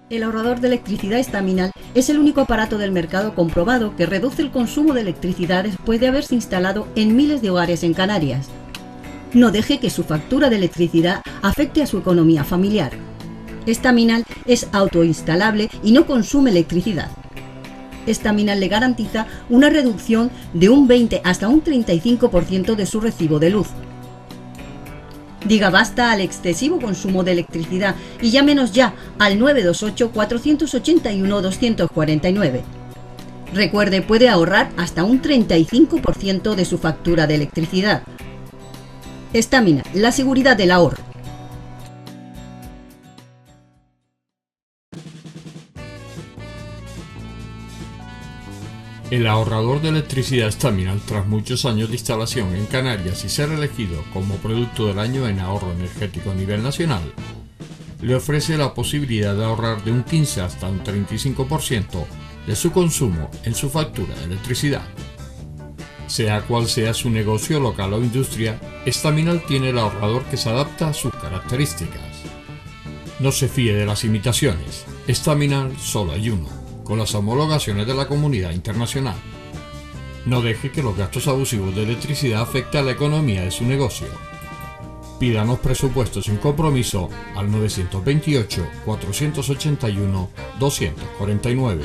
El ahorrador de electricidad estaminal es el único aparato del mercado comprobado que reduce el consumo de electricidad después de haberse instalado en miles de hogares en Canarias. No deje que su factura de electricidad afecte a su economía familiar. Estaminal es autoinstalable y no consume electricidad. Estaminal le garantiza una reducción de un 20 hasta un 35% de su recibo de luz. Diga basta al excesivo consumo de electricidad y llámenos ya al 928-481-249. Recuerde, puede ahorrar hasta un 35% de su factura de electricidad. Estaminal, la seguridad del ahorro. El ahorrador de electricidad Estaminal, tras muchos años de instalación en Canarias y ser elegido como producto del año en ahorro energético a nivel nacional, le ofrece la posibilidad de ahorrar de un 15 hasta un 35% de su consumo en su factura de electricidad. Sea cual sea su negocio local o industria, Estaminal tiene el ahorrador que se adapta a sus características. No se fíe de las imitaciones, Estaminal solo hay uno, con las homologaciones de la comunidad internacional. No deje que los gastos abusivos de electricidad afecten a la economía de su negocio. Pídanos presupuestos sin compromiso al 928-481-249.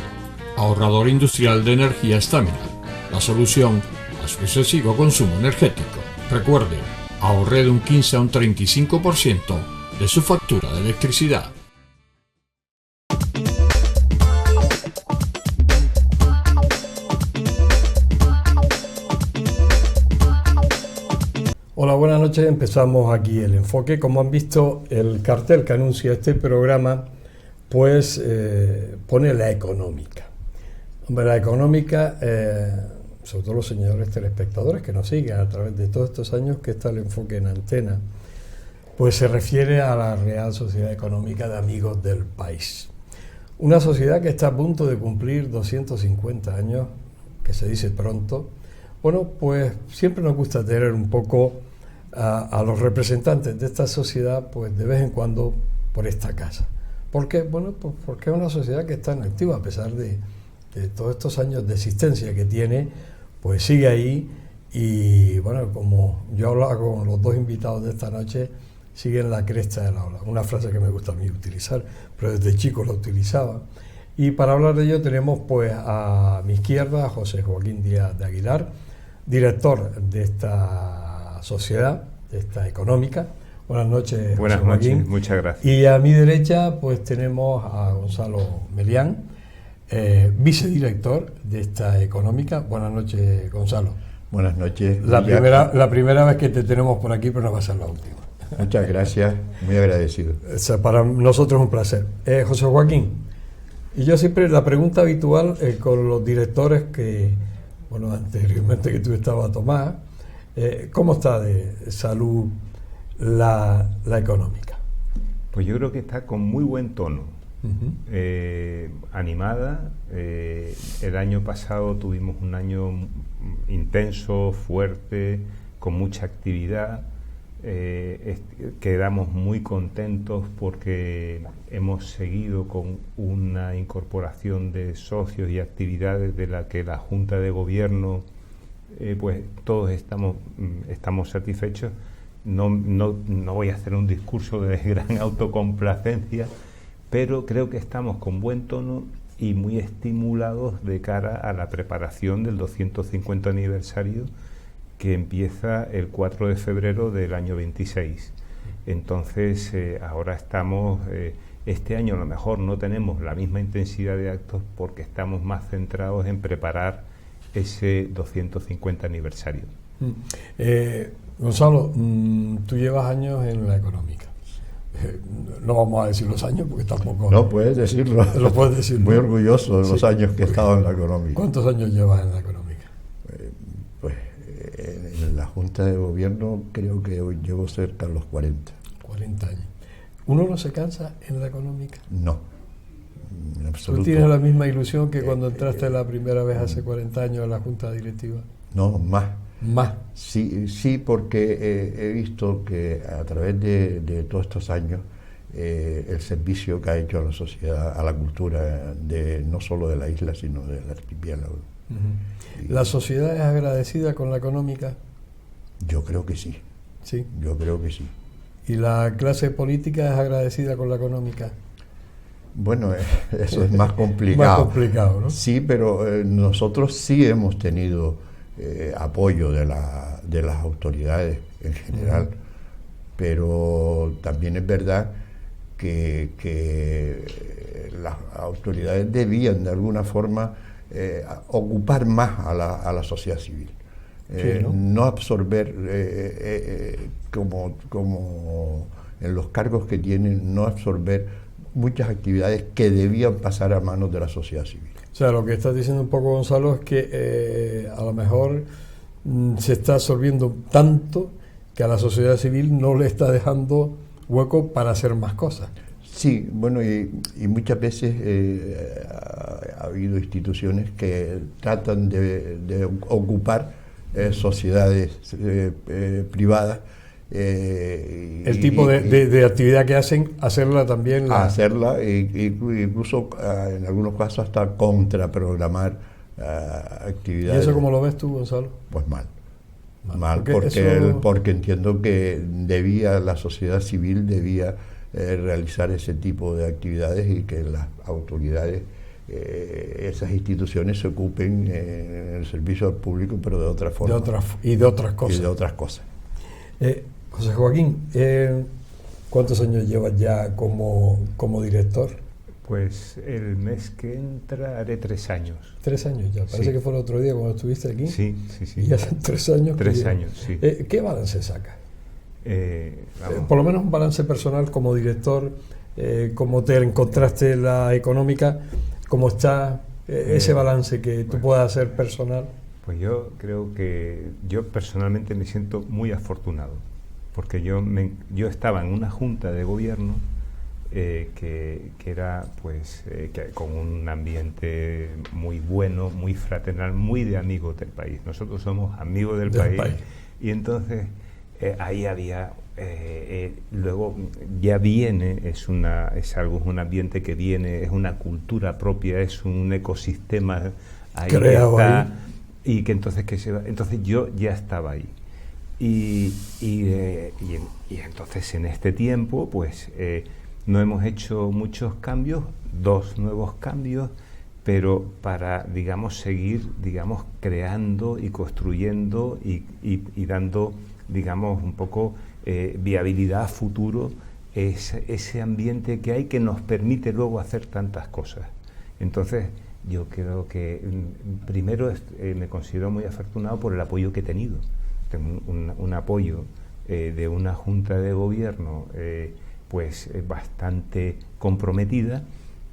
Ahorrador industrial de energía Estaminal, la solución a su excesivo consumo energético. Recuerde, ahorre de un 15 a un 35% de su factura de electricidad. Hola, buenas noches. Empezamos aquí el enfoque. Como han visto, el cartel que anuncia este programa, pues pone la económica. Hombre, la económica, sobre todo los señores telespectadores que nos siguen a través de todos estos años que está el enfoque en antena, pues se refiere a la Real Sociedad Económica de Amigos del País. Una sociedad que está a punto de cumplir 250 años, que se dice pronto. Bueno, pues siempre nos gusta tener un poco a los representantes de esta sociedad, pues de vez en cuando por esta casa. ¿Por qué? Bueno, pues porque es una sociedad que está en activa, a pesar de todos estos años de existencia que tiene, pues sigue ahí y, bueno, como yo hablaba con los dos invitados de esta noche, sigue en la cresta de la ola. Una frase que me gusta a mí utilizar, pero desde chico la utilizaba. Y para hablar de ello tenemos pues a mi izquierda a José Joaquín Díaz de Aguilar, director de esta sociedad, de esta económica. Buenas noches, Buenas José Joaquín. noches, muchas gracias. Y a mi derecha pues tenemos a Gonzalo Melián, vicedirector de esta económica. Buenas noches, Gonzalo. Buenas noches. La primera vez que te tenemos por aquí, pero no va a ser la última. Muchas gracias, muy agradecido. O sea, para nosotros es un placer. José Joaquín, y yo siempre la pregunta habitual con los directores que, bueno, anteriormente que tú estabas, Tomás, ¿cómo está de salud la económica? Pues yo creo que está con muy buen tono, animada. El año pasado tuvimos un año intenso, fuerte, con mucha actividad. Quedamos muy contentos porque hemos seguido con una incorporación de socios y actividades de la que la Junta de Gobierno, pues todos estamos satisfechos. No voy a hacer un discurso de gran autocomplacencia, pero creo que estamos con buen tono y muy estimulados de cara a la preparación del 250 aniversario que empieza el 4 de febrero del año 26. Entonces, ahora estamos, este año a lo mejor no tenemos la misma intensidad de actos porque estamos más centrados en preparar ese 250 aniversario. Gonzalo, tú llevas años en la económica. No vamos a decir los años porque tampoco... No, puedes decirlo. Lo puedes decir. Muy orgulloso de los años que he estado en la económica. ¿Cuántos años llevas en la económica? Pues en la Junta de Gobierno creo que hoy llevo cerca de los 40. 40 años. ¿Uno no se cansa en la económica? No, en absoluto. ¿Tú tienes la misma ilusión que cuando entraste la primera vez hace 40 años en la Junta Directiva? No, más. ¿Más? Sí, porque he visto que a través de todos estos años el servicio que ha hecho a la sociedad, a la cultura, no solo de la isla, sino del archipiélago. ¿La sociedad es agradecida con la económica? Yo creo que sí. Sí. Yo creo que sí. ¿Y la clase política es agradecida con la económica? Bueno, eso es más complicado. Más complicado, ¿no? Sí, pero nosotros sí hemos tenido apoyo de las autoridades en general, pero también es verdad que las autoridades debían de alguna forma ocupar más a la sociedad civil. Sí, ¿no? No absorber como en los cargos que tienen, no absorber muchas actividades que debían pasar a manos de la sociedad civil. O sea, lo que estás diciendo un poco, Gonzalo, es que a lo mejor se está absorbiendo tanto que a la sociedad civil no le está dejando hueco para hacer más cosas. Sí, bueno, y muchas veces ha habido instituciones que tratan de ocupar sociedades privadas. El tipo de actividad que hacen, hacerla también. Hacerla, incluso en algunos casos hasta contraprogramar actividades. ¿Y eso cómo lo ves tú, Gonzalo? Pues mal, porque entiendo que la sociedad civil debía realizar ese tipo de actividades y que las autoridades, esas instituciones se ocupen en el servicio al público, pero de otra forma. Y de otras cosas. Y de otras cosas. José Joaquín, ¿cuántos años llevas ya como director? Pues el mes que entra haré 3 años. 3 años ya, parece que fue el otro día cuando estuviste aquí. Sí. Y ya son 3 años. 3 años, sí. ¿Qué balance sacas? Por lo menos un balance personal como director, cómo te encontraste la económica, cómo está ese balance que tú puedas hacer personal. Pues yo creo que yo personalmente me siento muy afortunado, porque yo estaba en una junta de gobierno que era pues con un ambiente muy bueno, muy fraternal, muy de amigos del país. Nosotros somos amigos del país. Y entonces ahí había luego ya viene, es un ambiente que viene, es una cultura propia, es un ecosistema ahí creado está, ahí. Y que entonces entonces yo ya estaba ahí y entonces en este tiempo pues no hemos hecho muchos cambios, 2 nuevos cambios, pero para seguir creando y construyendo y dando un poco viabilidad a futuro ese ambiente que hay que nos permite luego hacer tantas cosas. Entonces yo creo que primero me considero muy afortunado por el apoyo que he tenido. Tengo un apoyo de una junta de gobierno bastante comprometida,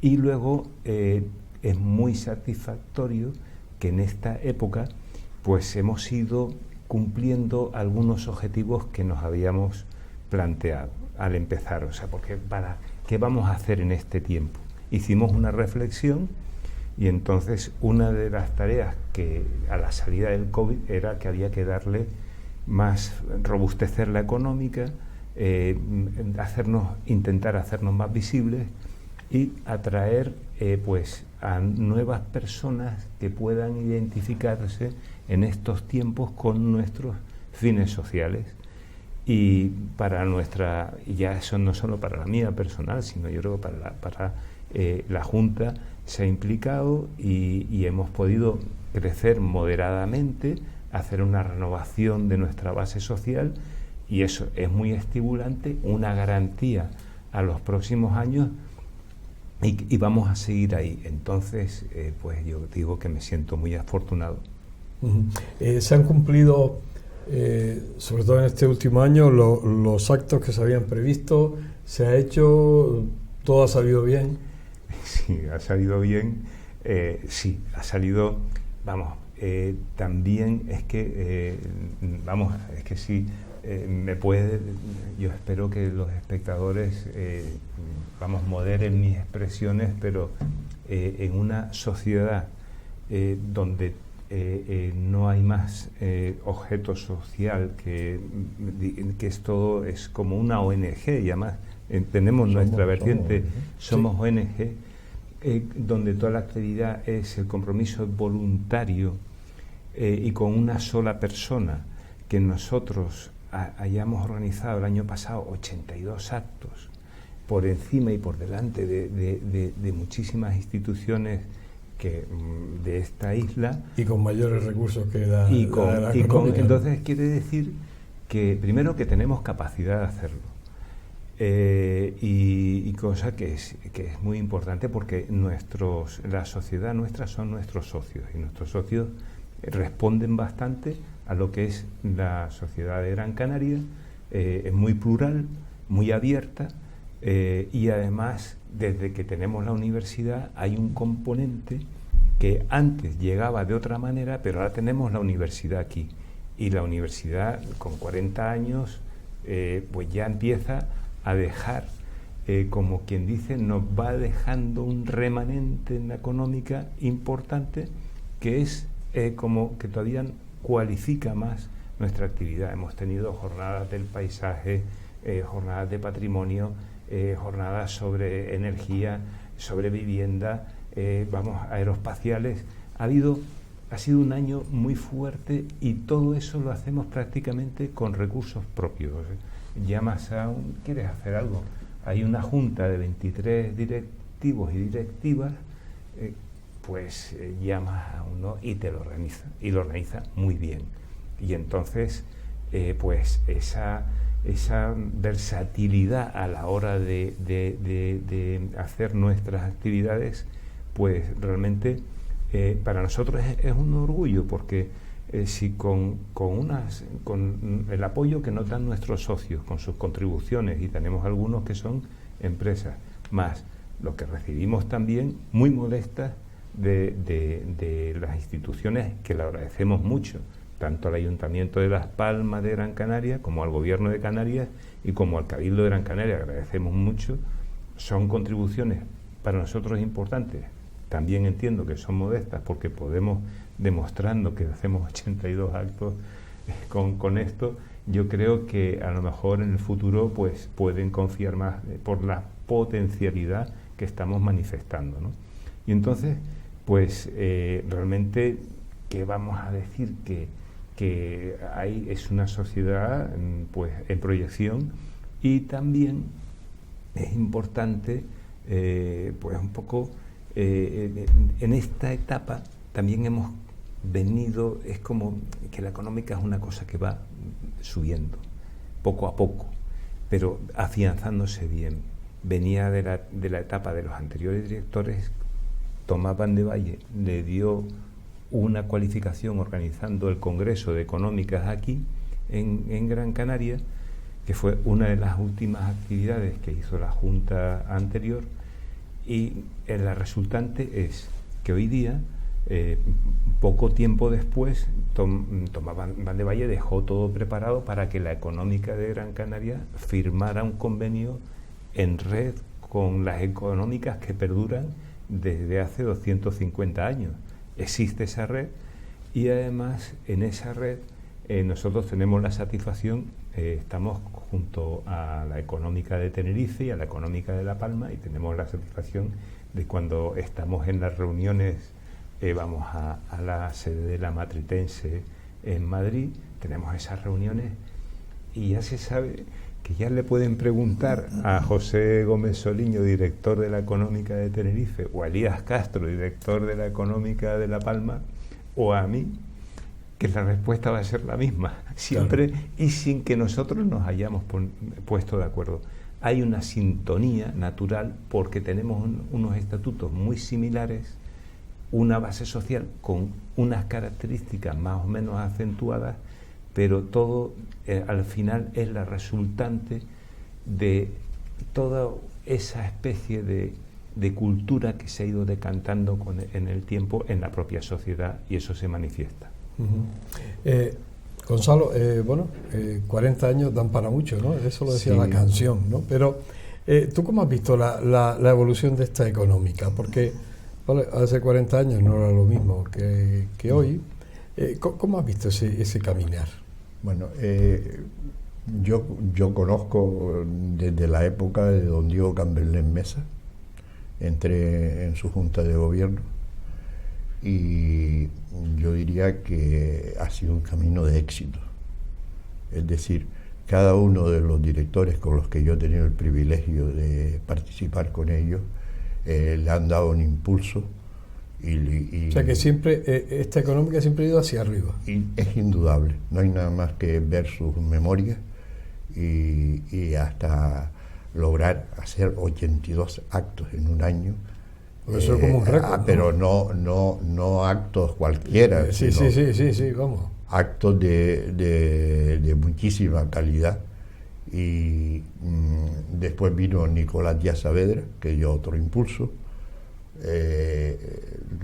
y luego es muy satisfactorio que en esta época pues hemos ido cumpliendo algunos objetivos que nos habíamos planteado al empezar. O sea, porque ¿qué vamos a hacer en este tiempo? Hicimos una reflexión. Y entonces una de las tareas que a la salida del COVID era que había que darle robustecer la económica, intentar hacernos más visibles y atraer a nuevas personas que puedan identificarse en estos tiempos con nuestros fines sociales. Y ya eso no solo para la mía personal, sino yo creo para la Junta se ha implicado y hemos podido crecer moderadamente, hacer una renovación de nuestra base social, y eso es muy estimulante, una garantía a los próximos años, y vamos a seguir ahí. Entonces, pues yo digo que me siento muy afortunado. Se han cumplido, sobre todo en este último año, los actos que se habían previsto. ¿Se ha hecho? ¿Todo ha salido bien? Sí, ha salido bien. Sí, ha salido, también es que, sí, yo espero que los espectadores, moderen mis expresiones, pero en una sociedad donde no hay más objeto social, que es todo, es como una ONG, y además tenemos nuestra vertiente, somos ONG, donde toda la actividad es el compromiso voluntario y con una sola persona, que nosotros hayamos organizado el año pasado 82 actos por encima y por delante de muchísimas instituciones de esta isla. Y con mayores recursos que la entonces quiere decir que primero que tenemos capacidad de hacerlo. Y cosa que es muy importante, porque la sociedad nuestra son nuestros socios, y nuestros socios responden bastante a lo que es la sociedad de Gran Canaria. Es muy plural, muy abierta, y además desde que tenemos la universidad hay un componente que antes llegaba de otra manera, pero ahora tenemos la universidad aquí, y la universidad con 40 años pues ya empieza a dejar, como quien dice, nos va dejando un remanente en la económica importante, que es como que todavía cualifica más nuestra actividad. Hemos tenido jornadas del paisaje, jornadas de patrimonio, jornadas sobre energía, sobre vivienda, aeroespaciales. Ha sido un año muy fuerte, y todo eso lo hacemos prácticamente con recursos propios. Llamas a ¿quieres hacer algo? Hay una junta de 23 directivos y directivas, pues llamas a uno y te lo organiza, y lo organiza muy bien. Y entonces, pues esa versatilidad a la hora de hacer nuestras actividades, pues realmente para nosotros es un orgullo, porque si con el apoyo que nos dan nuestros socios, con sus contribuciones, y tenemos algunos que son empresas, más lo que recibimos también muy modestas de las instituciones, que le agradecemos mucho, tanto al Ayuntamiento de Las Palmas de Gran Canaria, como al Gobierno de Canarias y como al Cabildo de Gran Canaria, agradecemos mucho. Son contribuciones para nosotros importantes. También entiendo que son modestas, porque podemos, demostrando que hacemos 82 actos con esto, yo creo que a lo mejor en el futuro pues pueden confiar más por la potencialidad que estamos manifestando, ¿no? Y entonces, pues realmente, ¿qué vamos a decir? Que es una sociedad pues en proyección, y también es importante pues un poco en esta etapa también hemos venido, es como que la económica es una cosa que va subiendo poco a poco, pero afianzándose bien. Venía de la etapa de los anteriores directores. Tomás Van de Valle le dio una cualificación organizando el Congreso de Económicas aquí en Gran Canaria, que fue una de las últimas actividades que hizo la Junta anterior, y la resultante es que hoy día, poco tiempo después, Tomás Van de Valle dejó todo preparado para que la Económica de Gran Canaria firmara un convenio en red con las económicas que perduran desde hace 250 años. Existe esa red, y además en esa red nosotros tenemos la satisfacción, estamos junto a la Económica de Tenerife y a la Económica de La Palma, y tenemos la satisfacción de cuando estamos en las reuniones, vamos a la sede de la Matritense en Madrid, tenemos esas reuniones, y ya se sabe que ya le pueden preguntar a José Gómez Soliño, director de la Económica de Tenerife, o a Elías Castro, director de la Económica de La Palma, o a mí, que la respuesta va a ser la misma, siempre, claro. Y sin que nosotros nos hayamos puesto de acuerdo. Hay una sintonía natural, porque tenemos unos estatutos muy similares, una base social con unas características más o menos acentuadas, pero todo al final es la resultante de toda esa especie de cultura que se ha ido decantando en el tiempo en la propia sociedad, y eso se manifiesta. Gonzalo, 40 años dan para mucho, ¿no? Eso lo decía la canción, ¿no? Pero ¿tú cómo has visto la evolución de esta económica? Porque hace 40 años no era lo mismo que hoy. ¿Cómo has visto ese caminar? Bueno, Yo conozco desde la época de don Diego Camberlén Mesa, entré en su junta de gobierno y yo diría que ha sido un camino de éxito. Es decir, cada uno de los directores con los que yo he tenido el privilegio de participar con ellos le han dado un impulso. O sea que siempre, esta económica siempre ha ido hacia arriba. Y es indudable, no hay nada más que ver sus memorias y hasta lograr hacer 82 actos en un año. Eso es como un récord, ¿no? Pero no actos cualquiera. Sí, vamos. Actos de muchísima calidad. Y después vino Nicolás Díaz Saavedra, que dio otro impulso.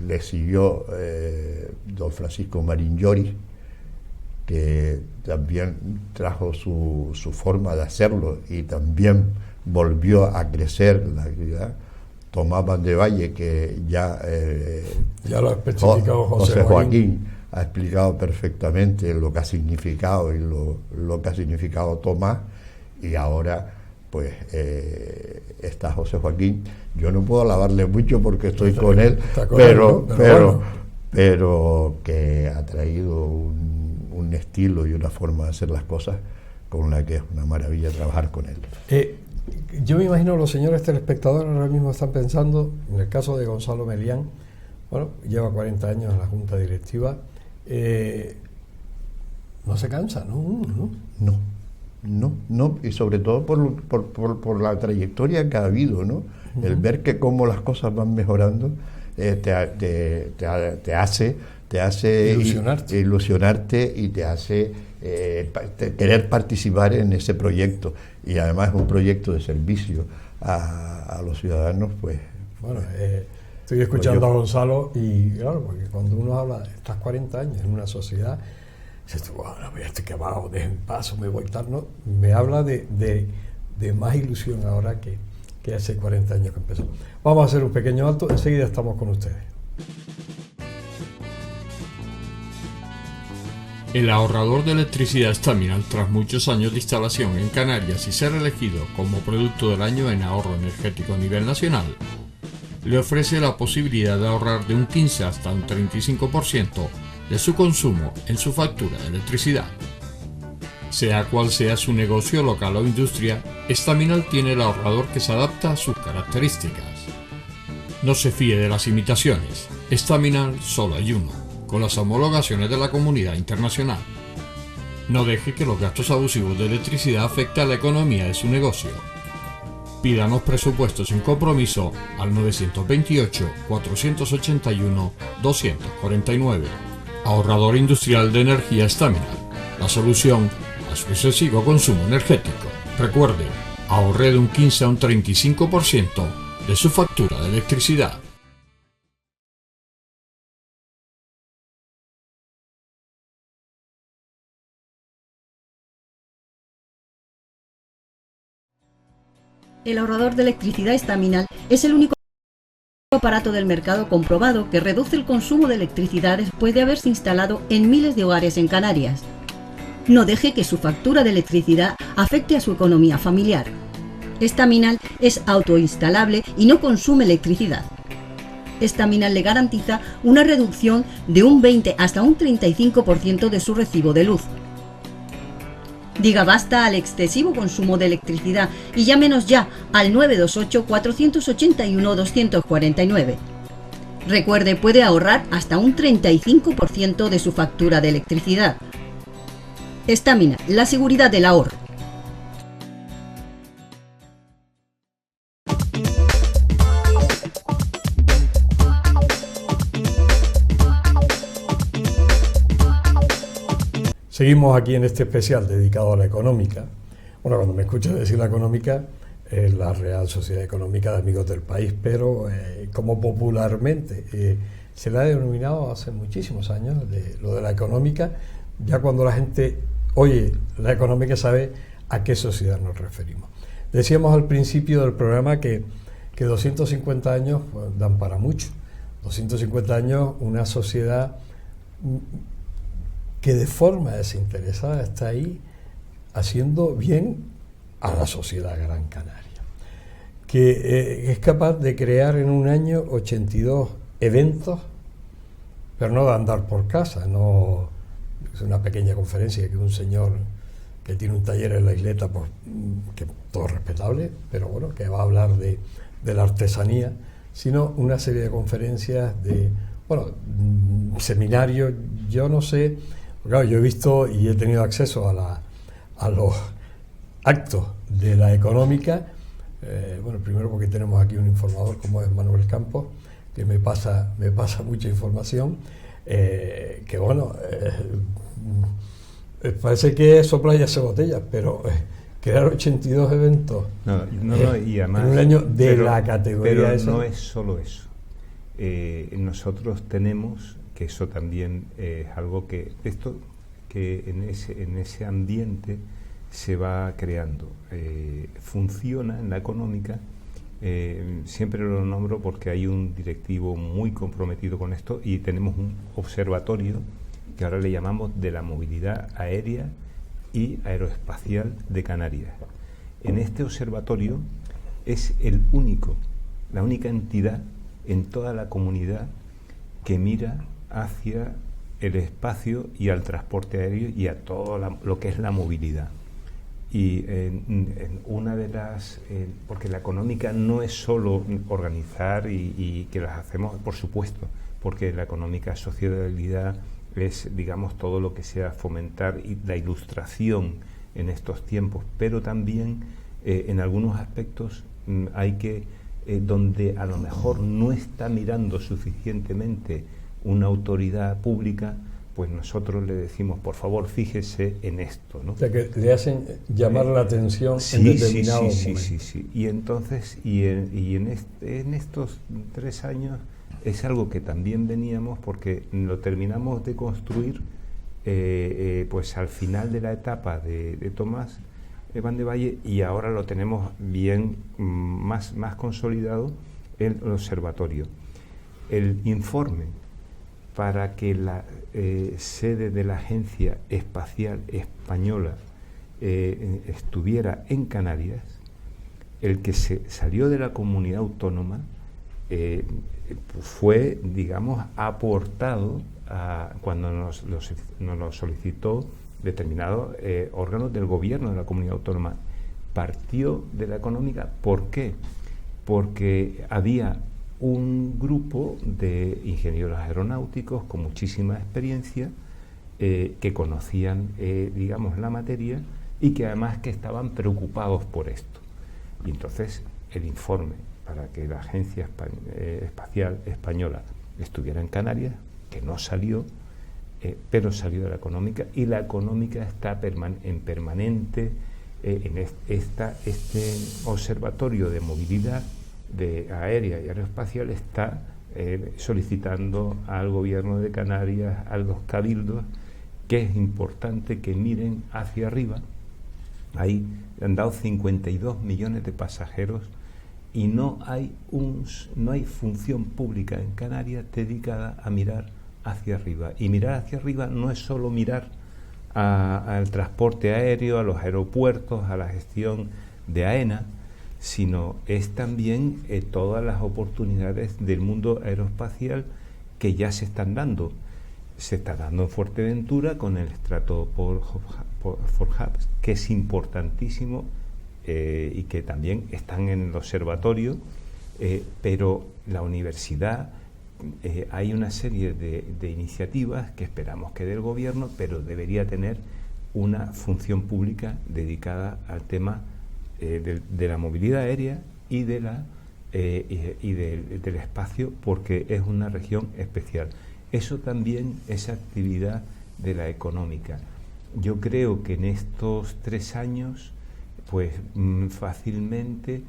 Le siguió don Francisco Marín Lloris, que también trajo su forma de hacerlo y también volvió a crecer la actividad. Tomás Van de Valle, que ya lo ha especificado José Joaquín ha explicado perfectamente lo que ha significado y lo que ha significado Tomás, y ahora pues está José Joaquín. Yo no puedo alabarle mucho porque estoy con él, pero que ha traído un estilo y una forma de hacer las cosas con la que es una maravilla trabajar con él. Yo me imagino los señores telespectadores ahora mismo están pensando, en el caso de Gonzalo Melián, bueno, lleva 40 años en la Junta Directiva, no se cansa, ¿no? No, y sobre todo por la trayectoria que ha habido, ¿no? Uh-huh. El ver que cómo las cosas van mejorando te hace ilusionarte y te hace querer participar en ese proyecto, y además es un proyecto de servicio a los ciudadanos, pues. Bueno, estoy escuchando a Gonzalo y claro, porque cuando uno habla de estas 40 años en una sociedad, dices, bueno, ya estoy quemado, dejen paso, me voy tal, ¿no? Me habla de más ilusión ahora que hace 40 años que empezó. Vamos a hacer un pequeño alto, enseguida estamos con ustedes. El ahorrador de electricidad Staminal, tras muchos años de instalación en Canarias y ser elegido como producto del año en ahorro energético a nivel nacional, le ofrece la posibilidad de ahorrar de un 15 hasta un 35% de su consumo en su factura de electricidad. Sea cual sea su negocio local o industria, Staminal tiene el ahorrador que se adapta a sus características. No se fíe de las imitaciones, Staminal solo hay uno, con las homologaciones de la comunidad internacional. No deje que los gastos abusivos de electricidad afecten a la economía de su negocio. Pídanos presupuestos sin compromiso al 928-481-249. Ahorrador industrial de energía Staminal, la solución a su excesivo consumo energético. Recuerde, ahorre de un 15 a un 35% de su factura de electricidad. El ahorrador de electricidad Staminal es el único aparato del mercado comprobado que reduce el consumo de electricidad después de haberse instalado en miles de hogares en Canarias. No deje que su factura de electricidad afecte a su economía familiar. Staminal es autoinstalable y no consume electricidad. Staminal le garantiza una reducción de un 20 hasta un 35% de su recibo de luz. Diga basta al excesivo consumo de electricidad y llámenos ya al 928-481-249. Recuerde, puede ahorrar hasta un 35% de su factura de electricidad. Staminal, la seguridad del ahorro. Seguimos aquí en este especial dedicado a la económica. Bueno, cuando me escuchas decir la económica, es la Real Sociedad Económica de Amigos del País, pero como popularmente se la ha denominado hace muchísimos años, lo de la económica, ya cuando la gente oye la económica sabe a qué sociedad nos referimos. Decíamos al principio del programa que 250 años pues, dan para mucho. 250 años, una sociedad que de forma desinteresada está ahí haciendo bien a la sociedad Gran Canaria, que es capaz de crear en un año 82 eventos, pero no de andar por casa, no es una pequeña conferencia que un señor que tiene un taller en la isleta, pues, que todo respetable, pero bueno, que va a hablar de la artesanía, sino una serie de conferencias, de seminarios. Yo no sé, claro, yo he visto y he tenido acceso a los actos de la económica, primero porque tenemos aquí un informador como es Manuel Campos, que me pasa mucha información, parece que sopla y hace botellas, pero crear 82 eventos y además, en un año de la categoría pero esa. No es solo eso. Nosotros tenemos, que eso también es algo que en ese ambiente se va creando. Funciona en la económica, siempre lo nombro porque hay un directivo muy comprometido con esto y tenemos un observatorio que ahora le llamamos de la movilidad aérea y aeroespacial de Canarias. En este observatorio es la única entidad en toda la comunidad que mira hacia el espacio y al transporte aéreo y a todo lo que es la movilidad. Y en una de las... porque la económica no es solo organizar y que las hacemos, por supuesto, porque la económica es sociabilidad, es, digamos, todo lo que sea fomentar la ilustración en estos tiempos, pero también en algunos aspectos hay que, donde a lo mejor no está mirando suficientemente una autoridad pública, pues nosotros le decimos, por favor, fíjese en esto, ¿no? O sea, que le hacen llamar la atención en determinado momento. Sí. Y entonces, en estos 3 años es algo que también veníamos, porque lo terminamos de construir pues al final de la etapa de Tomás Van de Valle, y ahora lo tenemos bien más consolidado el observatorio. El informe para que la sede de la Agencia Espacial Española estuviera en Canarias, el que se salió de la comunidad autónoma fue, digamos, aportado cuando nos lo solicitó determinados órganos del gobierno de la comunidad autónoma. Partió de la económica. ¿Por qué? Porque había un grupo de ingenieros aeronáuticos con muchísima experiencia que conocían, digamos, la materia y que además que estaban preocupados por esto. Y entonces el informe para que la Agencia Espacial Española estuviera en Canarias, que no salió, pero salió de la económica, y la económica está en permanente este observatorio de movilidad aérea y aeroespacial está solicitando al gobierno de Canarias, a los cabildos, que es importante que miren hacia arriba. Ahí han dado 52 millones de pasajeros y no hay función pública en Canarias dedicada a mirar hacia arriba. Y mirar hacia arriba no es solo mirar al transporte aéreo, a los aeropuertos, a la gestión de AENA, sino es también todas las oportunidades del mundo aeroespacial que ya se están dando. Se está dando en Fuerteventura con el Stratoport for Hubs, que es importantísimo y que también están en el observatorio, pero la universidad, hay una serie de iniciativas que esperamos que dé el gobierno, pero debería tener una función pública dedicada al tema de la movilidad aérea y del espacio, porque es una región especial. Eso también es actividad de la económica. Yo creo que en estos 3 años, pues fácilmente,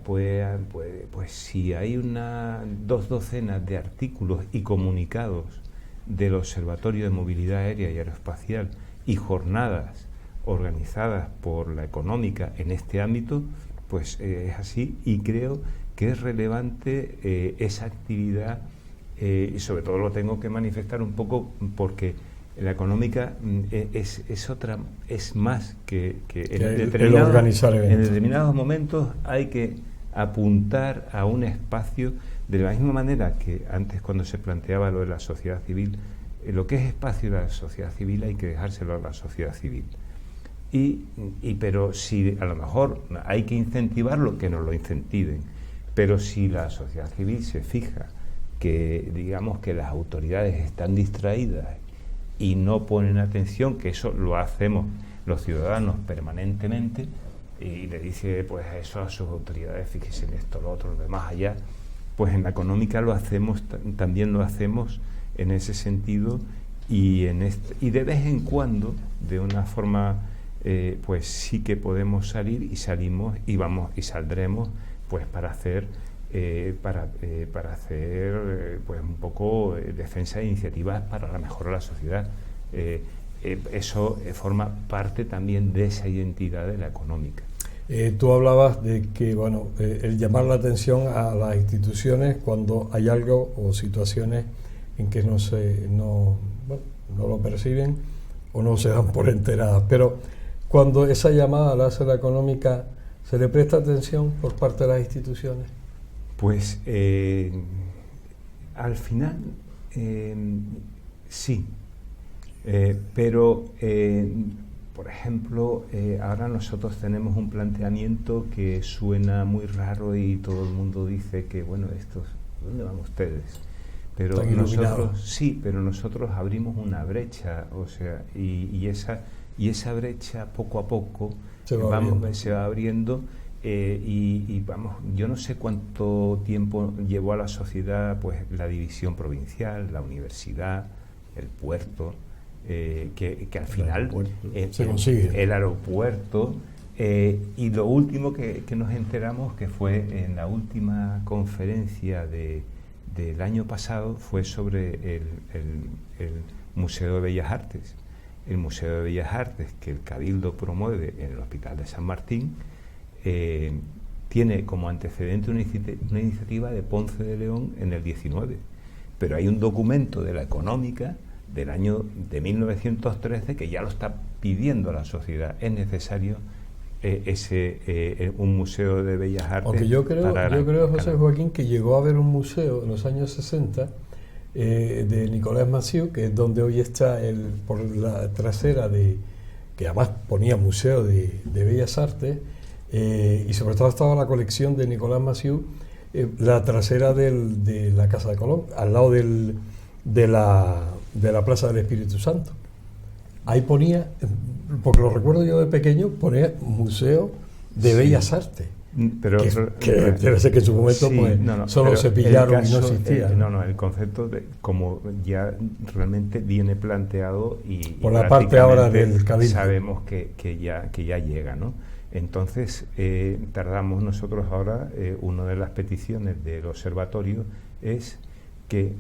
pues si hay 2 docenas de artículos y comunicados del Observatorio de Movilidad Aérea y Aeroespacial y jornadas organizadas por la económica en este ámbito, pues es así, y creo que es relevante esa actividad, y sobre todo lo tengo que manifestar un poco porque La económica es más que el organizar eventos. En determinados momentos hay que apuntar a un espacio, de la misma manera que antes, cuando se planteaba lo de la sociedad civil, lo que es espacio de la sociedad civil hay que dejárselo a la sociedad civil. Pero si a lo mejor hay que incentivarlo, que nos lo incentiven, pero si la sociedad civil se fija que, digamos, que las autoridades están distraídas y no ponen atención, que eso lo hacemos los ciudadanos permanentemente, y le dice pues eso a sus autoridades, fíjese en esto, lo otro, lo demás allá, pues en la económica lo hacemos, también lo hacemos en ese sentido, y de vez en cuando, de una forma pues sí que podemos salir, y salimos y vamos y saldremos pues para hacer pues un poco defensa de iniciativas para la mejora de la sociedad. Eso forma parte también de esa identidad de la económica. Tú hablabas de que el llamar la atención a las instituciones cuando hay algo o situaciones en que no lo perciben o no se dan por enteradas, pero cuando esa llamada la hace la económica, ¿se le presta atención por parte de las instituciones? Pues al final sí, pero por ejemplo ahora nosotros tenemos un planteamiento que suena muy raro y todo el mundo dice que bueno, ¿dónde van ustedes? Pero nosotros abrimos una brecha, o sea, y esa brecha poco a poco se va abriendo. Y vamos, yo no sé cuánto tiempo llevó a la sociedad pues la división provincial, la universidad, el puerto, que al final se consigue. El aeropuerto, y lo último que nos enteramos, que fue en la última conferencia del año pasado, fue sobre el Museo de Bellas Artes. El Museo de Bellas Artes, que el Cabildo promueve en el Hospital de San Martín, tiene como antecedente una iniciativa de Ponce de León en el 19, pero hay un documento de la económica del año de 1913 que ya lo está pidiendo la sociedad. Es necesario un museo de Bellas Artes. Aunque yo creo, José Joaquín, que llegó a haber un museo en los años 60 de Nicolás Massieu, que es donde hoy está por la trasera que además ponía Museo de Bellas Artes, y sobre todo estaba la colección de Nicolás Massieu, la trasera de la Casa de Colón, al lado de la Plaza del Espíritu Santo. Ahí ponía, porque lo recuerdo yo de pequeño, ponía Museo de Bellas Artes. Pero debe ser que en su momento solo se pillaron y no existía. El concepto como ya realmente viene planteado y por la parte ahora del Cabildo sabemos que ya llega, ¿no? Entonces tardamos nosotros ahora, una de las peticiones del observatorio es que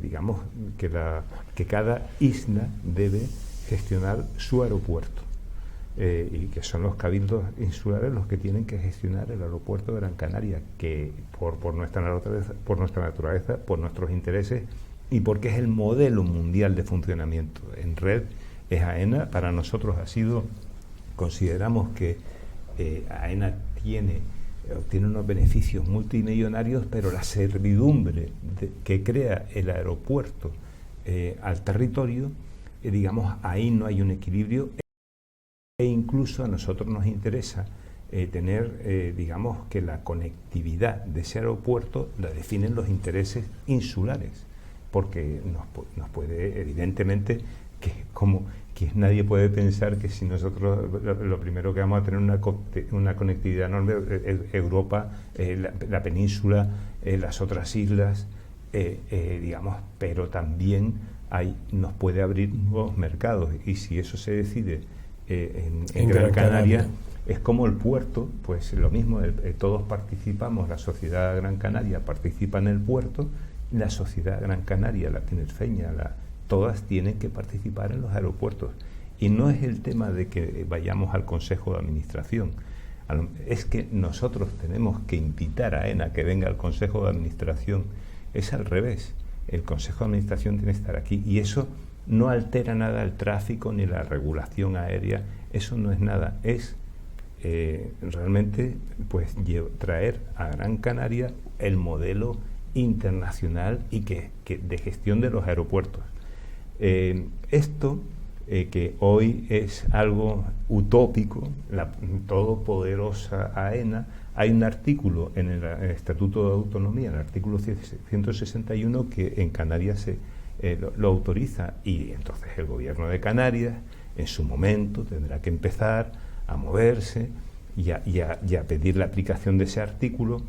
digamos que cada isla debe gestionar su aeropuerto. Y que son los cabildos insulares los que tienen que gestionar el aeropuerto de Gran Canaria, que por nuestra naturaleza, por nuestros intereses y porque es el modelo mundial de funcionamiento en red, es AENA. Para nosotros consideramos que AENA tiene unos beneficios multimillonarios, pero la servidumbre que crea el aeropuerto al territorio, digamos, ahí no hay un equilibrio. E incluso a nosotros nos interesa tener, digamos, que la conectividad de ese aeropuerto la definen los intereses insulares, porque nos puede, evidentemente, que nadie puede pensar que si nosotros lo primero que vamos a tener una conectividad enorme, Europa, la península, las otras islas, digamos, pero también nos puede abrir nuevos mercados, y si eso se decide en Gran Canaria, es como el puerto, pues lo mismo, todos participamos, la sociedad Gran Canaria participa en el puerto, la sociedad Gran Canaria, la tinerfeña, todas tienen que participar en los aeropuertos. Y no es el tema de que vayamos al Consejo de Administración, es que nosotros tenemos que invitar a AENA que venga al Consejo de Administración. Es al revés, el Consejo de Administración tiene que estar aquí, y eso no altera nada el tráfico ni la regulación aérea, eso no es nada, es realmente pues traer a Gran Canaria el modelo internacional y que de gestión de los aeropuertos. Esto que hoy es algo utópico, la todopoderosa AENA, hay un artículo en el Estatuto de Autonomía, el artículo 161, que en Canarias lo autoriza, y entonces el gobierno de Canarias en su momento tendrá que empezar a moverse y a pedir la aplicación de ese artículo,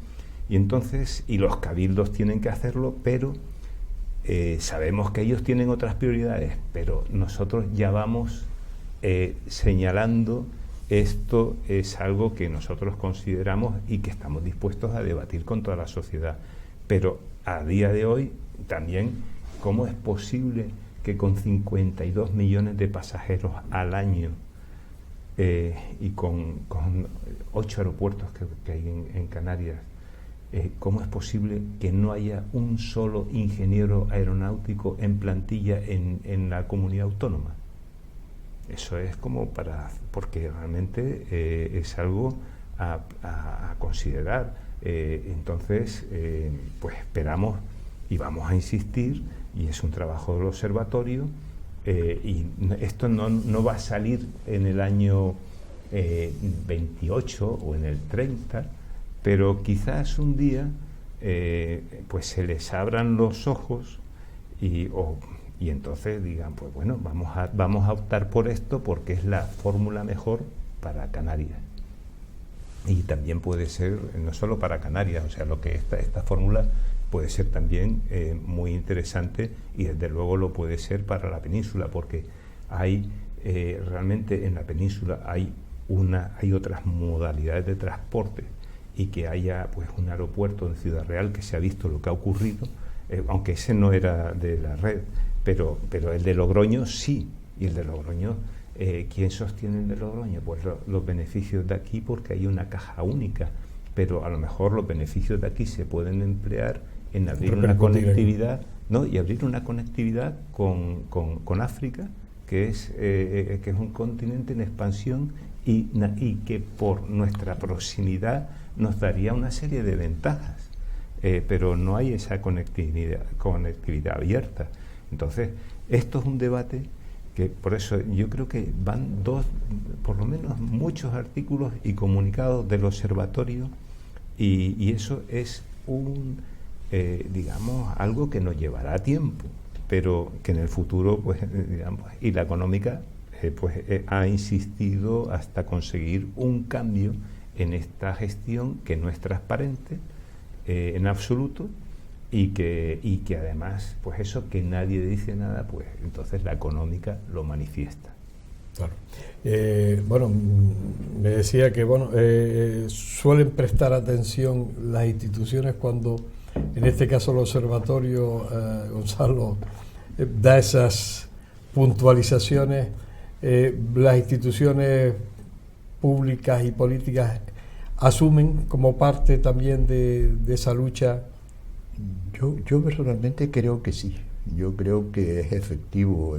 y entonces los cabildos tienen que hacerlo, pero sabemos que ellos tienen otras prioridades, pero nosotros ya vamos señalando esto es algo que nosotros consideramos y que estamos dispuestos a debatir con toda la sociedad. Pero a día de hoy también, ¿cómo es posible que con 52 millones de pasajeros al año y con 8 aeropuertos que hay en Canarias, cómo es posible que no haya un solo ingeniero aeronáutico en plantilla en la comunidad autónoma? Eso es como porque realmente es algo a considerar. Entonces, pues esperamos y vamos a insistir, y es un trabajo del observatorio, y esto no va a salir en el año 28 o en el 30, pero quizás un día pues se les abran los ojos y entonces digan, pues bueno, vamos a optar por esto porque es la fórmula mejor para Canarias. Y también puede ser, no solo para Canarias, o sea, lo que esta fórmula puede ser también muy interesante, y desde luego lo puede ser para la península, porque hay realmente en la península hay otras modalidades de transporte, y que haya pues un aeropuerto en Ciudad Real, que se ha visto lo que ha ocurrido, aunque ese no era de la red, pero el de Logroño sí, y el de Logroño, ¿quién sostiene el de Logroño? Pues los beneficios de aquí, porque hay una caja única, pero a lo mejor los beneficios de aquí se pueden emplear en abrir una conectividad, ¿no? Y abrir una conectividad con África, que es un continente en expansión y que por nuestra proximidad nos daría una serie de ventajas, pero no hay esa conectividad abierta. Entonces, esto es un debate que, por eso yo creo que van por lo menos muchos artículos y comunicados del observatorio, y eso es digamos, algo que nos llevará tiempo, pero que en el futuro, pues, digamos, y la económica ha insistido hasta conseguir un cambio en esta gestión que no es transparente en absoluto, y que además, pues eso, que nadie dice nada, pues entonces la económica lo manifiesta. Claro. Bueno, me decía que suelen prestar atención las instituciones cuando, en este caso el observatorio, Gonzalo, da esas puntualizaciones. Las instituciones públicas y políticas asumen como parte también de esa lucha. Yo personalmente creo que sí. Yo creo que es efectivo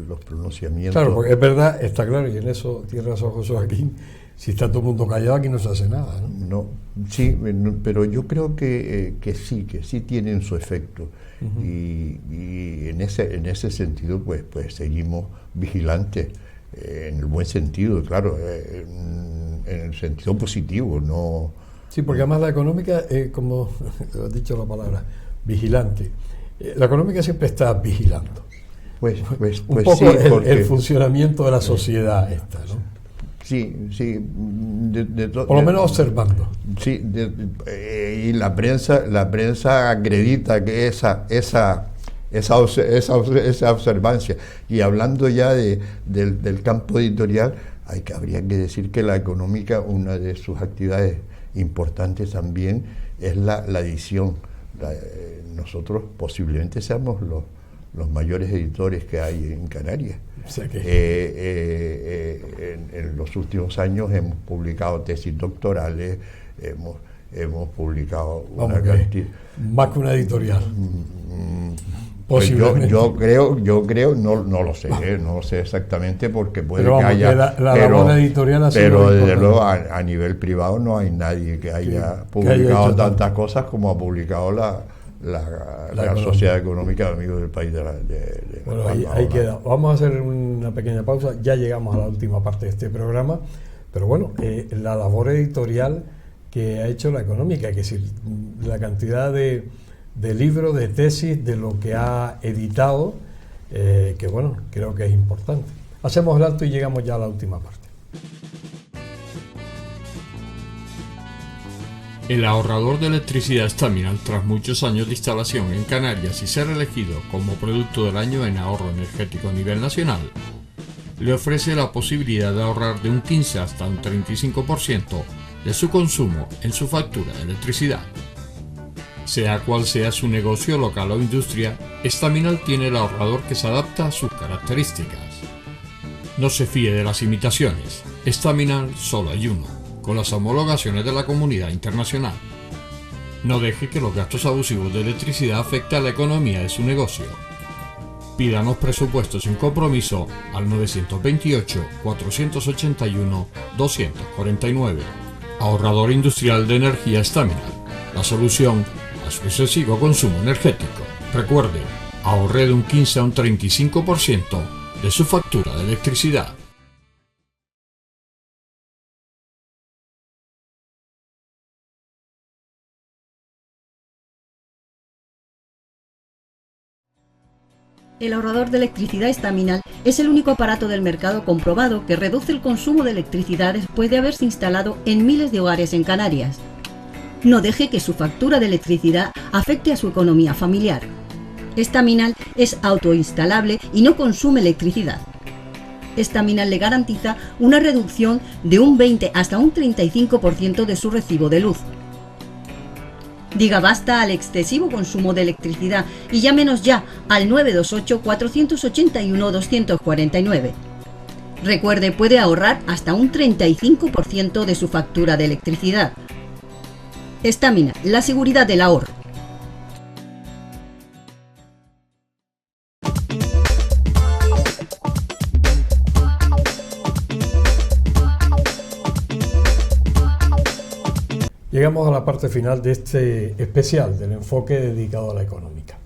los pronunciamientos. Claro, porque es verdad, está claro, y en eso tiene razón José Joaquín. Si está todo el mundo callado, aquí no se hace nada, ¿no? Sí, pero yo creo que sí tienen su efecto. Uh-huh. Y en ese sentido, pues seguimos vigilantes, en el buen sentido, claro, en el sentido positivo, no. Sí, porque además la económica, como has dicho la palabra, vigilante. La económica siempre está vigilando. Pues un poco sí, el funcionamiento de la sociedad esta, ¿no? Sí. Por lo menos observando. Sí, y la prensa acredita que esa observancia. Y hablando ya del campo editorial, habría que decir que la económica, una de sus actividades importantes también es la edición. Nosotros posiblemente seamos los mayores editores que hay en Canarias. O sea que en los últimos años hemos publicado tesis doctorales, hemos publicado más que una editorial. Pues yo creo, no lo sé, no lo sé exactamente porque puede que haya, la labor editorial ha sido pero desde luego a nivel privado no hay nadie que haya publicado tantas cosas como ha publicado la Sociedad Económica de Amigos del País Bueno, ahí queda. Vamos a hacer una pequeña pausa, ya llegamos a la última parte de este programa, pero bueno, la labor editorial que ha hecho la Económica, que es la cantidad de libros, de tesis, de lo que ha editado, que bueno, creo que es importante. Hacemos el alto y llegamos ya a la última parte. El ahorrador de electricidad Staminal, tras muchos años de instalación en Canarias y ser elegido como producto del año en ahorro energético a nivel nacional, le ofrece la posibilidad de ahorrar de un 15 hasta un 35% de su consumo en su factura de electricidad. Sea cual sea su negocio local o industria, Staminal tiene el ahorrador que se adapta a sus características. No se fíe de las imitaciones, Staminal solo hay uno, con las homologaciones de la comunidad internacional. No deje que los gastos abusivos de electricidad afecten a la economía de su negocio. Pídanos presupuestos sin compromiso al 928-481-249. Ahorrador industrial de energía Staminal, la solución a su excesivo consumo energético. Recuerde, ahorre de un 15 a un 35% de su factura de electricidad. El ahorrador de electricidad Staminal es el único aparato del mercado comprobado que reduce el consumo de electricidad después de haberse instalado en miles de hogares en Canarias. No deje que su factura de electricidad afecte a su economía familiar. Staminal es autoinstalable y no consume electricidad. Staminal le garantiza una reducción de un 20 hasta un 35% de su recibo de luz. Diga basta al excesivo consumo de electricidad y llámenos ya al 928-481-249. Recuerde, puede ahorrar hasta un 35% de su factura de electricidad. Staminal, la seguridad del ahorro. Llegamos a la parte final de este especial del enfoque dedicado a la económica.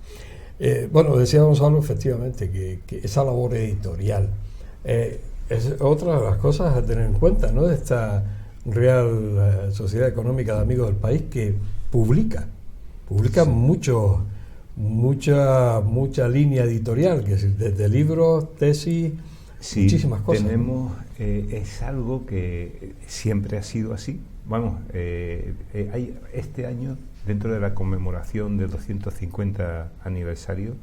Bueno, decía Gonzalo efectivamente que esa labor editorial es otra de las cosas a tener en cuenta, ¿no? De esta Real Sociedad Económica de Amigos del País, que publica mucha línea editorial, que es desde libros, tesis, muchísimas cosas. Tenemos, es algo que siempre ha sido así. Vamos, hay este año, dentro de la conmemoración del 250 aniversario,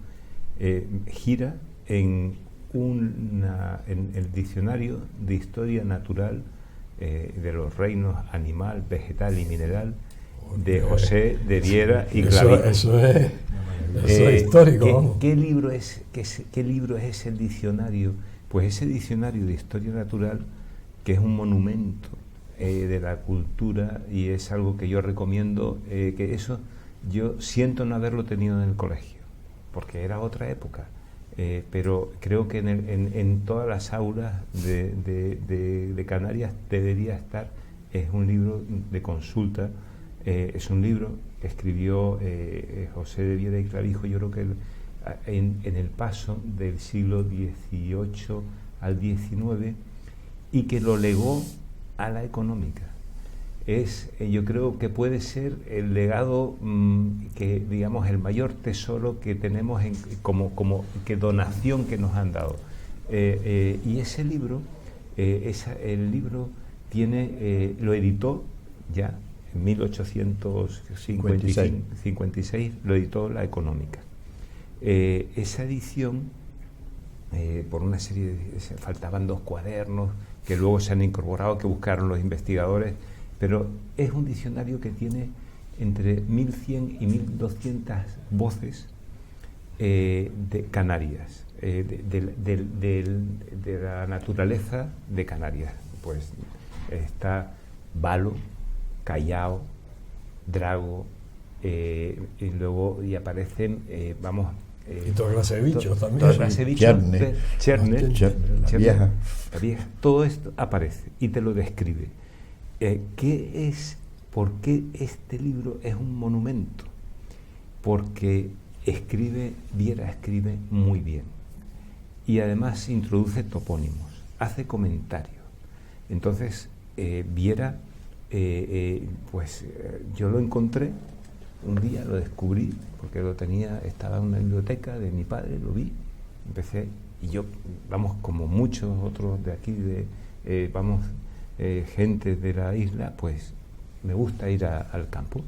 gira en el diccionario de historia natural de los reinos animal, vegetal y mineral de José de Viera y Clavijo. Eso es histórico. ¿Qué libro es el diccionario? Pues ese diccionario de historia natural, que es un monumento de la cultura, y es algo que yo recomiendo, que eso yo siento no haberlo tenido en el colegio, porque era otra época, pero creo que en todas las aulas de Canarias debería estar. Es un libro de consulta, es un libro que escribió José de Viera y Clavijo, yo creo que en el paso del siglo XVIII al XIX, y que lo legó a la económica. Yo creo que puede ser el legado, que digamos el mayor tesoro que tenemos como que donación que nos han dado. Y ese libro, el libro tiene, lo editó ya en 1856, lo editó la Económica. Esa edición, por una serie faltaban 2 cuadernos que luego se han incorporado, que buscaron los investigadores, pero es un diccionario que tiene entre 1100 y 1200 voces de Canarias, de la naturaleza de Canarias. Pues está Balo, Callao, Drago, y luego aparecen, y toda clase de bichos también. Toda clase de bichos. Cherne, la vieja. La vieja. Todo esto aparece y te lo describe. ¿Por qué este libro es un monumento? Porque Viera escribe muy bien. Y además introduce topónimos, hace comentarios. Entonces, Viera, yo lo encontré, un día lo descubrí, porque estaba en una biblioteca de mi padre, lo vi, empecé, y yo, vamos, como muchos otros de aquí, gente de la isla, pues me gusta ir al campo.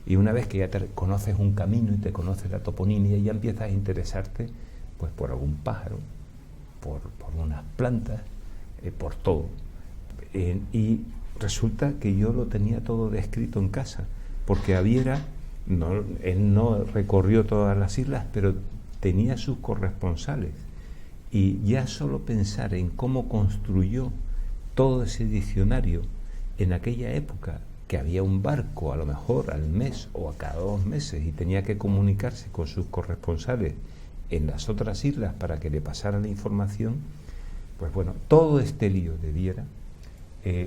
Y una vez que ya te conoces un camino y te conoces la toponimia, y ya empiezas a interesarte pues por algún pájaro, por unas plantas, por todo. Y resulta que yo lo tenía todo descrito en casa, porque a Viera, él no recorrió todas las islas, pero tenía sus corresponsales. Y ya solo pensar en cómo construyó todo ese diccionario en aquella época, que había un barco a lo mejor al mes o a cada 2 meses y tenía que comunicarse con sus corresponsales en las otras islas para que le pasaran la información, pues bueno, todo este lío de Viera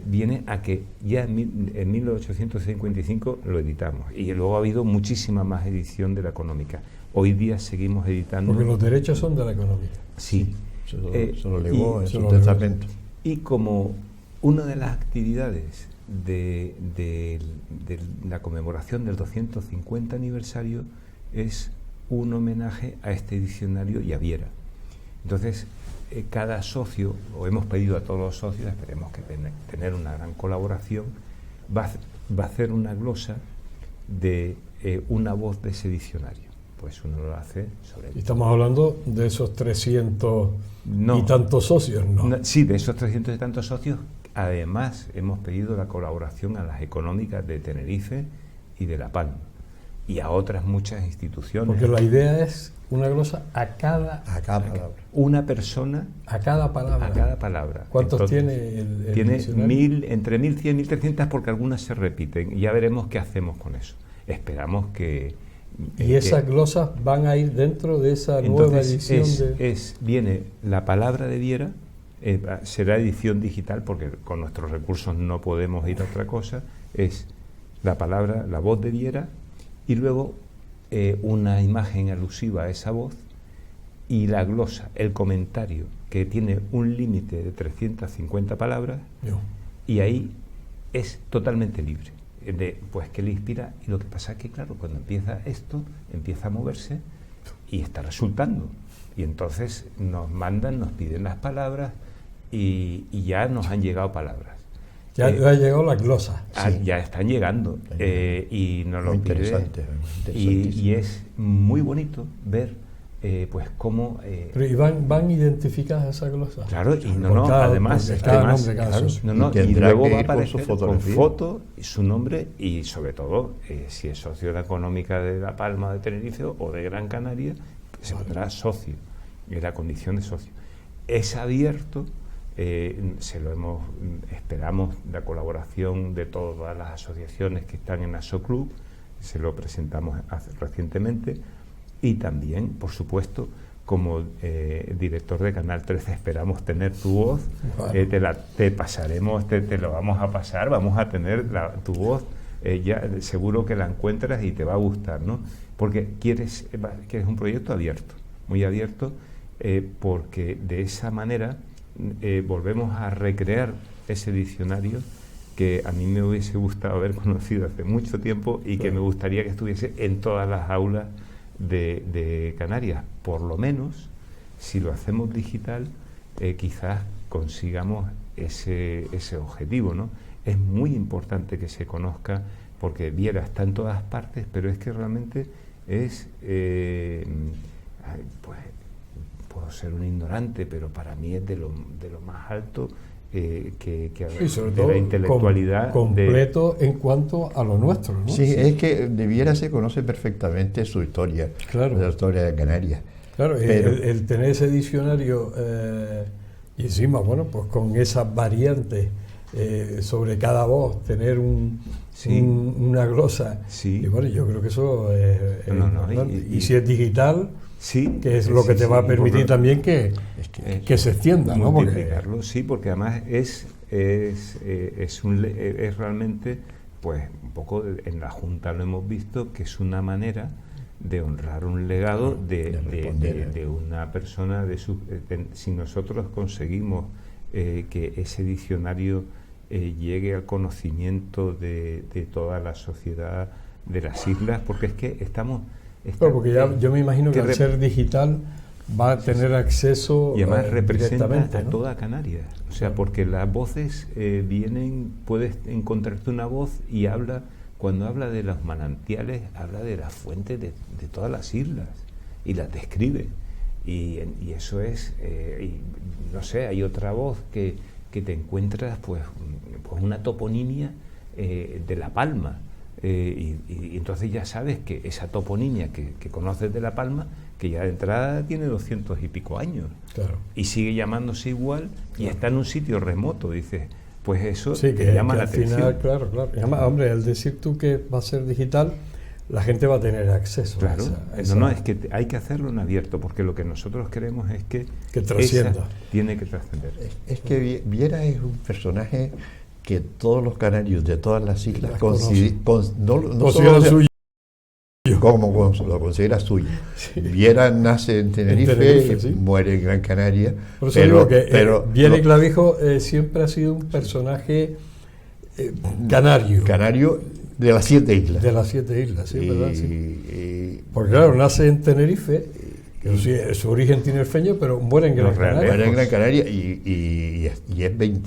viene a que ya en 1855 lo editamos, y luego ha habido muchísima más edición de la Económica. Hoy día seguimos editando. Porque los derechos son de la Económica. Sí. Se lo legó en su testamento. Y como una de las actividades de la conmemoración del 250 aniversario es un homenaje a este diccionario y a Viera. Entonces, cada socio, o hemos pedido a todos los socios, esperemos que tener una gran colaboración, va a hacer una glosa de una voz de ese diccionario. Pues uno lo hace sobre... Estamos hablando de esos 300 y tantos socios, ¿no? Sí, de esos 300 y tantos socios. Además, hemos pedido la colaboración a las Económicas de Tenerife y de La Palma, y a otras muchas instituciones. Porque la idea es una glosa a cada palabra. Una persona a cada palabra. A cada palabra. ¿Cuántos Entonces, tiene tiene entre 1.100 y 1.300, porque algunas se repiten, y ya veremos qué hacemos con eso. Esperamos que... ¿Y esas glosas van a ir dentro de esa nueva edición? Viene la palabra de Viera, será edición digital, porque con nuestros recursos no podemos ir a otra cosa, es la palabra, la voz de Viera, y luego una imagen alusiva a esa voz, y la glosa, el comentario, que tiene un límite de 350 palabras, y ahí es totalmente libre, pues que le inspira. Y lo que pasa es que, claro, cuando empieza esto, empieza a moverse y está resultando, y entonces nos piden las palabras, y ya nos han llegado palabras. Ya ha llegado la glosa. Sí. Ya están llegando, y nos lo piden. Y es muy bonito ver pues cómo... Pero ¿y van identificadas esas glosas? Claro, además, y luego va a aparecer con foto, su nombre, y sobre todo, si es socio de la Económica de La Palma, de Tenerife o de Gran Canaria, pues se pondrá socio, en la condición de socio. Es abierto, esperamos la colaboración de todas las asociaciones que están en ASOClub, se lo presentamos recientemente. Y también, por supuesto, como director de Canal 13 esperamos tener tu voz. Te pasaremos, te lo vamos a pasar, vamos a tener tu voz, ya seguro que la encuentras y te va a gustar, ¿no? Porque quieres un proyecto abierto, muy abierto, porque de esa manera volvemos a recrear ese diccionario que a mí me hubiese gustado haber conocido hace mucho tiempo, y que me gustaría que estuviese en todas las aulas de Canarias. Por lo menos, si lo hacemos digital, quizás consigamos ese objetivo, ¿no? Es muy importante que se conozca, porque Viera está en todas partes, pero es que realmente es pues puedo ser un ignorante, pero para mí es de lo más alto, que sobre de todo la intelectualidad completo en cuanto a lo nuestro, ¿no? Sí, es que de Viera se conoce perfectamente su historia, la historia de Canarias. Claro, pero el tener ese diccionario y encima, bueno, pues con esas variantes sobre cada voz, tener una glosa, y bueno, yo creo que eso es importante. Y si es digital, Sí, que es lo que te va a permitir también que se extienda, ¿no? Multiplicarlo, sí, porque además es realmente, pues un poco en la Junta lo hemos visto, que es una manera de honrar un legado de una persona. Si nosotros conseguimos que ese diccionario llegue al conocimiento de toda la sociedad de las islas, porque es que estamos... porque yo me imagino que al ser digital va a tener acceso y además representa a ¿no? toda Canarias, o sea, porque las voces puedes encontrarte una voz y cuando habla de los manantiales, habla de las fuentes de todas las islas y las describe, y eso es, no sé, hay otra voz que te encuentras pues una toponimia de La Palma. Y entonces ya sabes que esa toponimia que conoces de La Palma, que ya de entrada tiene 200 y pico años, claro, y sigue llamándose igual, claro, y está en un sitio remoto, dices, pues eso sí, te llama la atención. Final, claro. Además, hombre, al decir tú que va a ser digital, la gente va a tener acceso. Claro, no, es que hay que hacerlo en abierto, porque lo que nosotros queremos es que trascienda. Tiene que trascender. Es que Viera es un personaje que todos los canarios de todas las islas no consideran suyo. Como lo considera suyo. Sí. Viera nace en Tenerife, sí, muere en Gran Canaria. Por eso digo que Viera y Clavijo siempre ha sido un personaje canario. Canario de las 7 islas. De las 7 islas, sí, ¿verdad? Sí. Porque claro, nace en Tenerife, su origen tinerfeño, pero muere en Gran Canaria. Muere en Gran Canaria y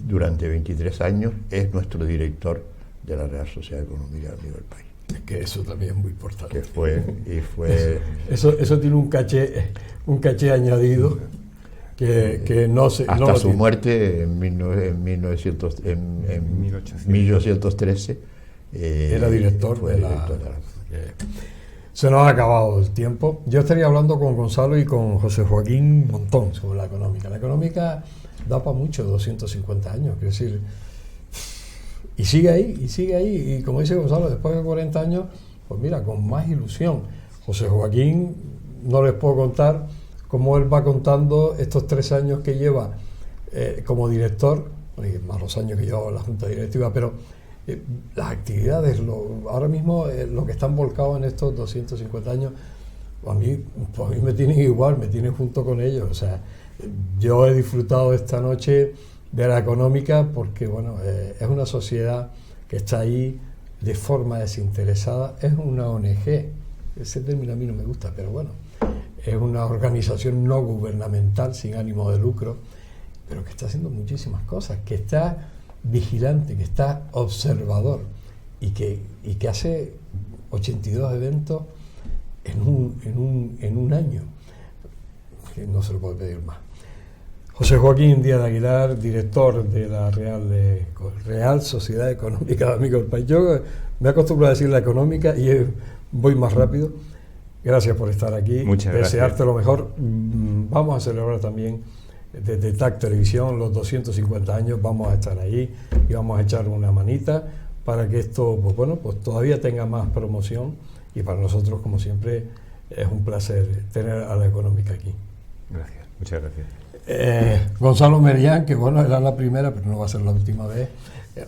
durante 23 años es nuestro director de la Real Sociedad Económica Amigo del País. Es que eso también es muy importante. Eso tiene un caché añadido que no se... Hasta no su muerte en 1813 era director de la... Se nos ha acabado el tiempo. Yo estaría hablando con Gonzalo y con José Joaquín Montón sobre la económica. La económica da para mucho, 250 años, quiero decir... Y sigue ahí, y como dice Gonzalo, después de 40 años, pues mira, con más ilusión. José Joaquín, no les puedo contar cómo él va contando estos 3 años que lleva como director, más los años que lleva en la Junta Directiva, pero las actividades, ahora mismo lo que están volcados en estos 250 años, a mí me tienen igual, me tienen junto con ellos. O sea, yo he disfrutado esta noche de la económica porque bueno, es una sociedad que está ahí de forma desinteresada, es una ONG, ese término a mí no me gusta, pero bueno, es una organización no gubernamental sin ánimo de lucro, pero que está haciendo muchísimas cosas, que está vigilante, que está observador y que hace 82 eventos en un año, que no se lo puede pedir más. José Joaquín Díaz de Aguilar, director de la Real Sociedad Económica de Amigos del País. Yo me acostumbro a decir la económica y voy más rápido. Gracias por estar aquí. Muchas gracias. Desearte lo mejor. Vamos a celebrar también desde TAC Televisión los 250 años. Vamos a estar ahí y vamos a echar una manita para que esto, pues todavía tenga más promoción. Y para nosotros, como siempre, es un placer tener a la económica aquí. Gracias, muchas gracias. Gonzalo Merián, que bueno, era la primera, pero no va a ser la última vez.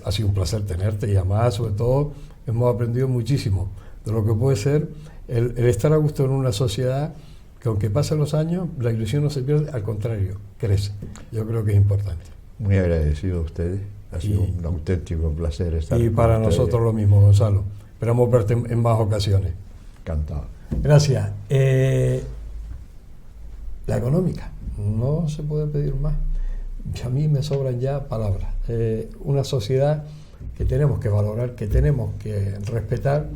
Ha sido un placer tenerte y además, sobre todo, hemos aprendido muchísimo de lo que puede ser el estar a gusto en una sociedad que, aunque pasen los años, la ilusión no se pierde, al contrario, crece. Yo creo que es importante. Muy agradecido a ustedes, ha sido un auténtico placer estar y para nosotros lo mismo, Gonzalo. Esperamos verte en más ocasiones. Encantado. Gracias. La económica. No se puede pedir más. A mí me sobran ya palabras. Una sociedad que tenemos que valorar, que tenemos que respetar,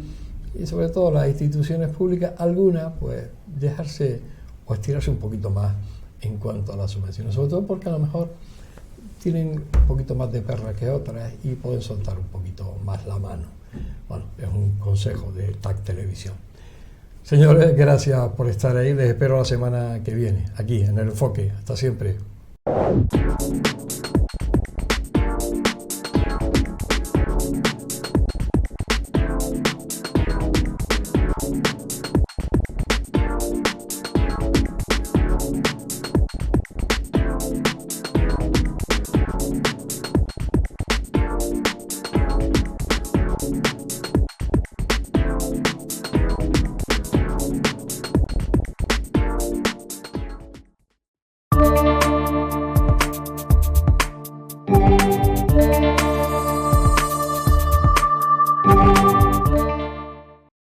y sobre todo las instituciones públicas, algunas, pues dejarse o estirarse un poquito más en cuanto a las subvenciones, sobre todo porque a lo mejor tienen un poquito más de perra que otras y pueden soltar un poquito más la mano. Bueno, es un consejo de TAC Televisión. Señores, gracias por estar ahí. Les espero la semana que viene, aquí en El Enfoque. Hasta siempre.